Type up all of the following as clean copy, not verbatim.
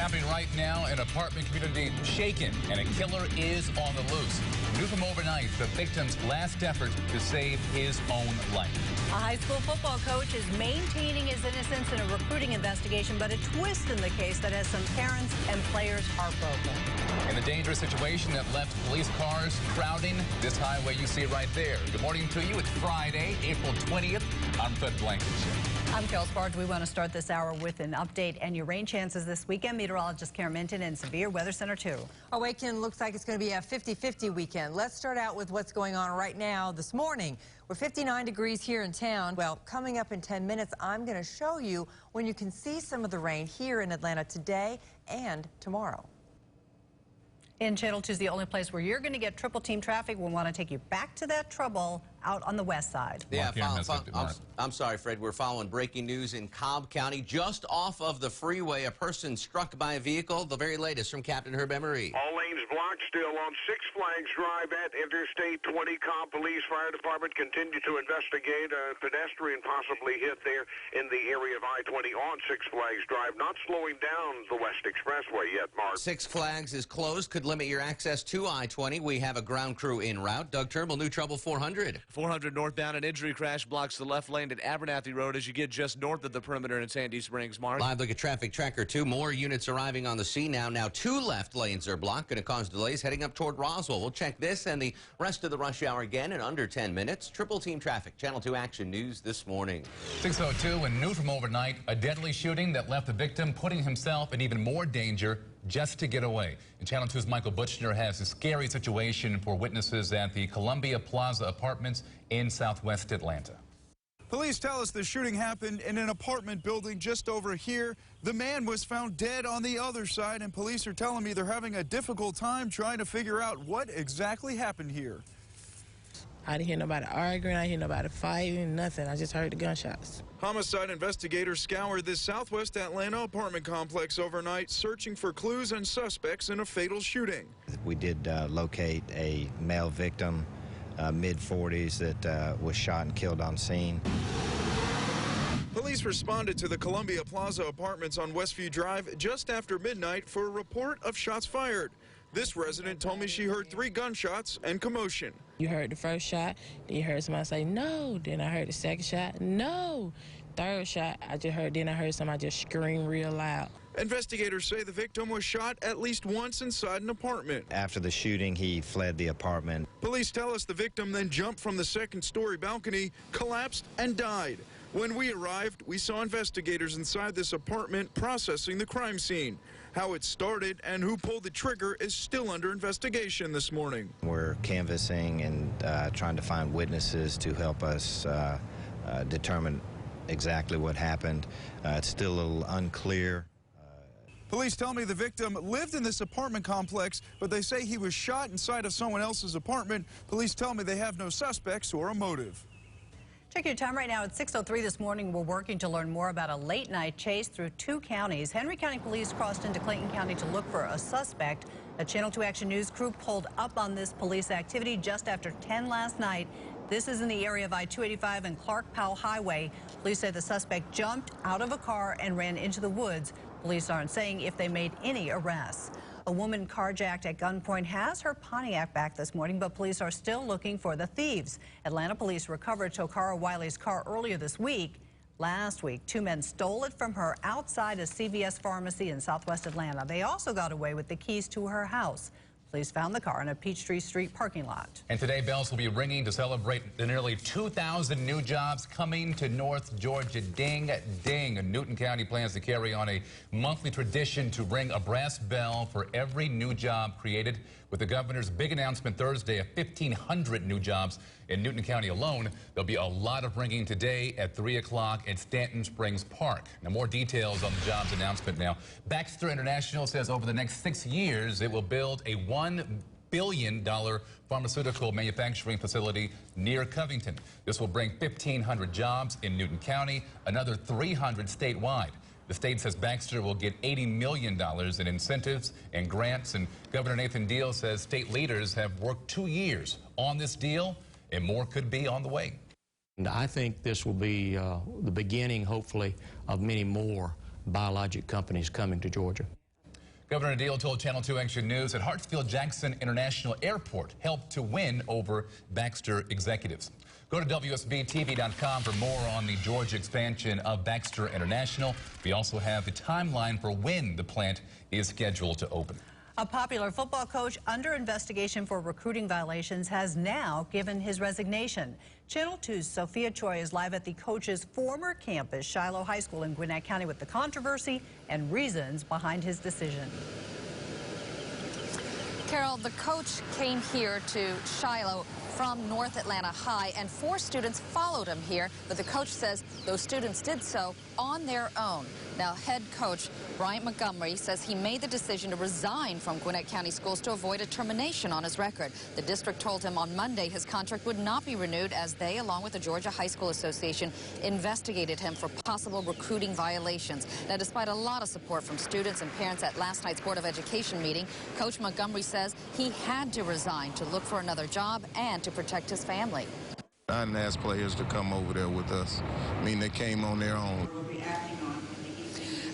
Happening right now, an apartment community shaken, and a killer is on the loose. New from overnight, the victim's last effort to save his own life. A high school football coach is maintaining his innocence in a recruiting investigation, but a twist in the case that has some parents and players heartbroken. And the dangerous situation that left police cars crowding this highway you see right there. Good morning to you. It's Friday, April 20th. I'm Fred Blankenship. I'm Carol Sparge. We want to start this hour with an update and your rain chances this weekend. Meteorologist Karen Minton and Severe Weather Center 2. Our weekend looks like it's going to be a 50-50 weekend. Let's start out with what's going on right now this morning. We're 59 degrees here in town. Well, coming up in 10 minutes, I'm going to show you when you can see some of the rain here in Atlanta today and tomorrow. In Channel 2 is the only place where you're going to get triple team traffic. We want to take you back to that trouble out on the west side. Yeah, I'm sorry, Fred. We're following breaking news in Cobb County. Just off of the freeway, a person struck by a vehicle. The very latest from Captain Herb Emery. All lanes blocked still on Six Flags Drive at Interstate 20. Cobb Police Fire Department continue to investigate a pedestrian possibly hit there in the area of I-20 on Six Flags Drive. Not slowing down the West Expressway yet, Mark. Six Flags is closed. Could limit your access to I-20. We have a ground crew en route. Doug Turnbull, new trouble 400. 400 northbound, an injury crash blocks the left lane at Abernathy Road as you get just north of the perimeter in Sandy Springs, Mark. Live look at Traffic Tracker 2. More units arriving on the scene now. Now 2 left lanes are blocked. Going to cause delays heading up toward Roswell. We'll check this and the rest of the rush hour again in under 10 minutes. Triple Team Traffic, Channel 2 Action News this morning. 6:02 and new from overnight, a deadly shooting that left the victim putting himself in even more danger just to get away. And Channel 2's Michael Butchner has a scary situation for witnesses at the Columbia Plaza Apartments in southwest Atlanta. Police tell us the shooting happened in an apartment building just over here. The man was found dead on the other side, and police are telling me they're having a difficult time trying to figure out what exactly happened here. I didn't hear nobody arguing, I didn't hear nobody fighting, nothing. I just heard the gunshots. Homicide investigators scoured this southwest Atlanta apartment complex overnight, searching for clues and suspects in a fatal shooting. We did locate a male victim, mid-40s, that was shot and killed on scene. Police responded to the Columbia Plaza Apartments on Westview Drive just after midnight for a report of shots fired. This resident told me she heard 3 gunshots and commotion. You heard the first shot, then you heard somebody say, no. Then I heard the second shot, no. Third shot, then I heard somebody just scream real loud. Investigators say the victim was shot at least once inside an apartment. After the shooting, he fled the apartment. Police tell us the victim then jumped from the second-story balcony, collapsed, and died. When we arrived, we saw investigators inside this apartment processing the crime scene. How it started and who pulled the trigger is still under investigation this morning. We're canvassing and trying to find witnesses to help us determine exactly what happened. It's still a little unclear. Police tell me the victim lived in this apartment complex, but they say he was shot inside of someone else's apartment. Police tell me they have no suspects or a motive. Check your time right now at 6:03 this morning. We're working to learn more about a late-night chase through 2 counties. Henry County Police crossed into Clayton County to look for a suspect. A Channel 2 Action News crew pulled up on this police activity just after 10 last night. This is in the area of I-285 and Clark-Powell Highway. Police say the suspect jumped out of a car and ran into the woods. Police aren't saying if they made any arrests. A woman carjacked at gunpoint has her Pontiac back this morning, but police are still looking for the thieves. Atlanta police recovered Tokara Wiley's car earlier this week. Last week, 2 men stole it from her outside a CVS pharmacy in southwest Atlanta. They also got away with the keys to her house. Police found the car in a Peachtree Street parking lot. And today, bells will be ringing to celebrate the nearly 2,000 new jobs coming to North Georgia. Ding, ding. Newton County plans to carry on a monthly tradition to ring a brass bell for every new job created. With the governor's big announcement Thursday of 1,500 new jobs in Newton County alone, there'll be a lot of ringing today at 3 o'clock at Stanton Springs Park. Now, more details on the jobs announcement now. Baxter International says over the next 6 years, it will build a $1 billion pharmaceutical manufacturing facility near Covington. This will bring 1,500 jobs in Newton County, another 300 statewide. The state says Baxter will get $80 million in incentives and grants, and Governor Nathan Deal says state leaders have worked 2 years on this deal, and more could be on the way. And I think this will be the beginning, hopefully, of many more biologic companies coming to Georgia. Governor Deal told Channel 2 Action News that Hartsfield-Jackson International Airport helped to win over Baxter executives. Go to WSB-TV.com for more on the Georgia expansion of Baxter International. We also have the timeline for when the plant is scheduled to open. A popular football coach under investigation for recruiting violations has now given his resignation. Channel 2's Sophia Choi is live at the coach's former campus, Shiloh High School in Gwinnett County, with the controversy and reasons behind his decision. Carol, the coach came here to Shiloh from North Atlanta High, and 4 students followed him here, but the coach says those students did so on their own. Now, head coach Bryant Montgomery says he made the decision to resign from Gwinnett County Schools to avoid a termination on his record. The district told him on Monday his contract would not be renewed as they, along with the Georgia High School Association, investigated him for possible recruiting violations. Now, despite a lot of support from students and parents at last night's Board of Education meeting, Coach Montgomery says he had to resign to look for another job and to protect his family. I didn't ask players to come over there with us. I mean, they came on their own.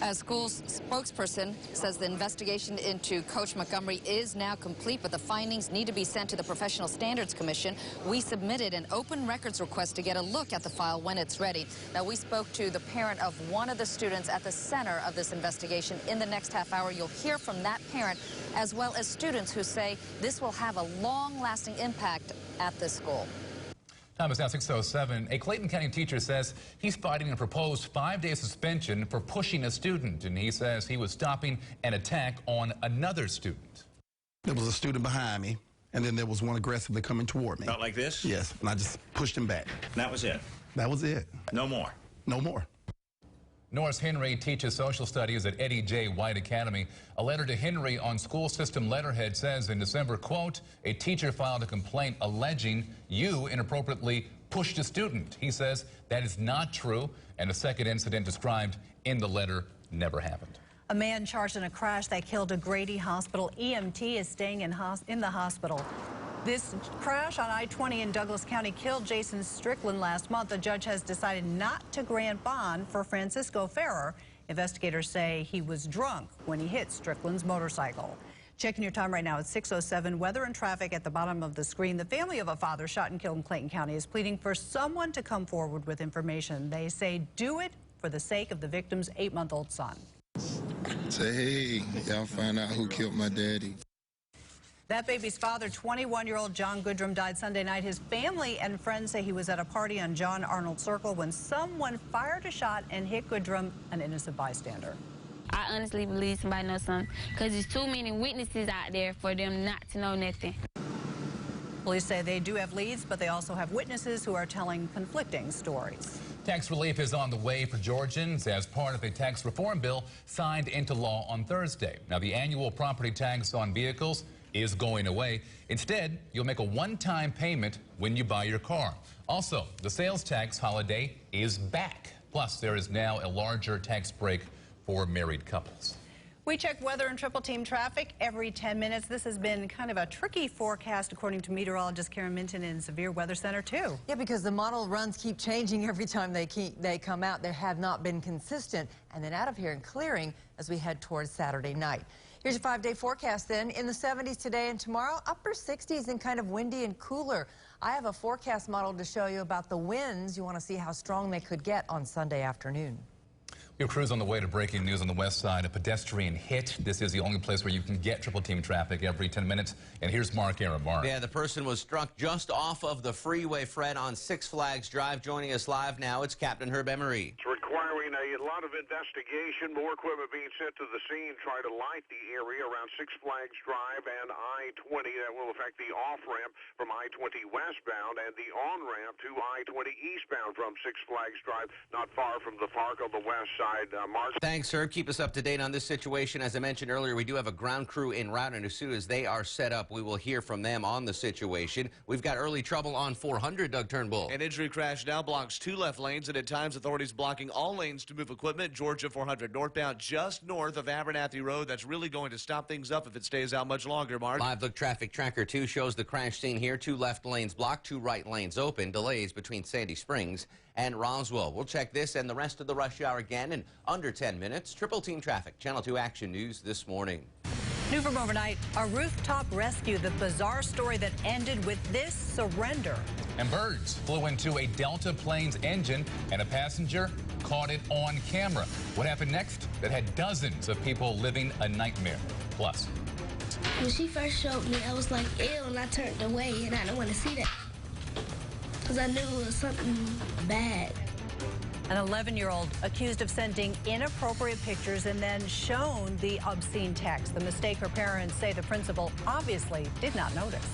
A school's spokesperson says the investigation into Coach Montgomery is now complete, but the findings need to be sent to the Professional Standards Commission. We submitted an open records request to get a look at the file when it's ready. Now, we spoke to the parent of one of the students at the center of this investigation. In the next half hour, you'll hear from that parent, as well as students who say this will have a long-lasting impact at this school. Time is now 6:07. A Clayton County teacher says he's fighting a proposed 5-day suspension for pushing a student, and he says he was stopping an attack on another student. There was a student behind me, and then there was one aggressively coming toward me. Not like this? Yes, and I just pushed him back. That was it? That was it. No more? No more. Norris Henry teaches social studies at Eddie J. White Academy. A letter to Henry on school system letterhead says in December, quote, a teacher filed a complaint alleging you inappropriately pushed a student. He says that is not true, and a second incident described in the letter never happened. A man charged in a crash that killed a Grady Hospital EMT is staying in the hospital. This crash on I-20 in Douglas County killed Jason Strickland last month. The judge has decided not to grant bond for Francisco Ferrer. Investigators say he was drunk when he hit Strickland's motorcycle. Checking your time right now at 6:07. Weather and traffic at the bottom of the screen. The family of a father shot and killed in Clayton County is pleading for someone to come forward with information. They say do it for the sake of the victim's 8-month-old son. Say, hey, y'all find out who killed my daddy. That baby's father, 21-year-old John Goodrum, died Sunday night. His family and friends say he was at a party on John Arnold Circle when someone fired a shot and hit Goodrum, an innocent bystander. I honestly believe somebody knows something because there's too many witnesses out there for them not to know nothing. Police say they do have leads, but they also have witnesses who are telling conflicting stories. Tax relief is on the way for Georgians as part of a tax reform bill signed into law on Thursday. Now, the annual property tax on vehicles is going away. Instead, you'll make a one-time payment when you buy your car. Also, the sales tax holiday is back. Plus, there is now a larger tax break for married couples. We check weather and triple team traffic every 10 minutes. This has been kind of a tricky forecast, according to meteorologist Karen Minton in Severe Weather Center, too. Yeah, because the model runs keep changing every time they come out. They have not been consistent. And then out of here and clearing as we head towards Saturday night. Here's your 5-day forecast then. In the 70s today and tomorrow, upper 60s and kind of windy and cooler. I have a forecast model to show you about the winds. You want to see how strong they could get on Sunday afternoon. We have crews on the way to breaking news on the west side. A pedestrian hit. This is the only place where you can get triple team traffic every 10 minutes. And here's Mark Aaron. Mark. Yeah, the person was struck just off of the freeway, Fred, on Six Flags Drive. Joining us live now, it's Captain Herb Emery. It's requiring a lot of investigation. More equipment being sent to the scene, try to light the area around Six Flags Drive and I-20. That will affect the off-ramp from I-20 westbound and the on-ramp to I-20 eastbound from Six Flags Drive, not far from the park on the west side. Mark. Thanks, sir. Keep us up to date on this situation. As I mentioned earlier, we do have a ground crew en route, and as soon as they are set up, we will hear from them on the situation. We've got early trouble on 400, Doug Turnbull. An injury crash now blocks 2 left lanes, and at times authorities blocking all lanes begins to move equipment. Georgia 400 northbound just north of Abernathy Road. That's really going to stop things up if it stays out much longer, Mark. Live Look Traffic Tracker 2 shows the crash scene here. 2 left lanes blocked, 2 right lanes open. Delays between Sandy Springs and Roswell. We'll check this and the rest of the rush hour again in under 10 minutes. Triple Team Traffic, Channel 2 Action News this morning. New from overnight, a rooftop rescue, the bizarre story that ended with this surrender. And birds flew into a Delta plane's engine and a passenger caught it on camera. What happened next? That had dozens of people living a nightmare. Plus. When she first showed me, I was like, ew, and I turned away, and I didn't want to see that because I knew it was something bad. An 11-year-old accused of sending inappropriate pictures and then shown the obscene text. The mistake her parents say the principal obviously did not notice.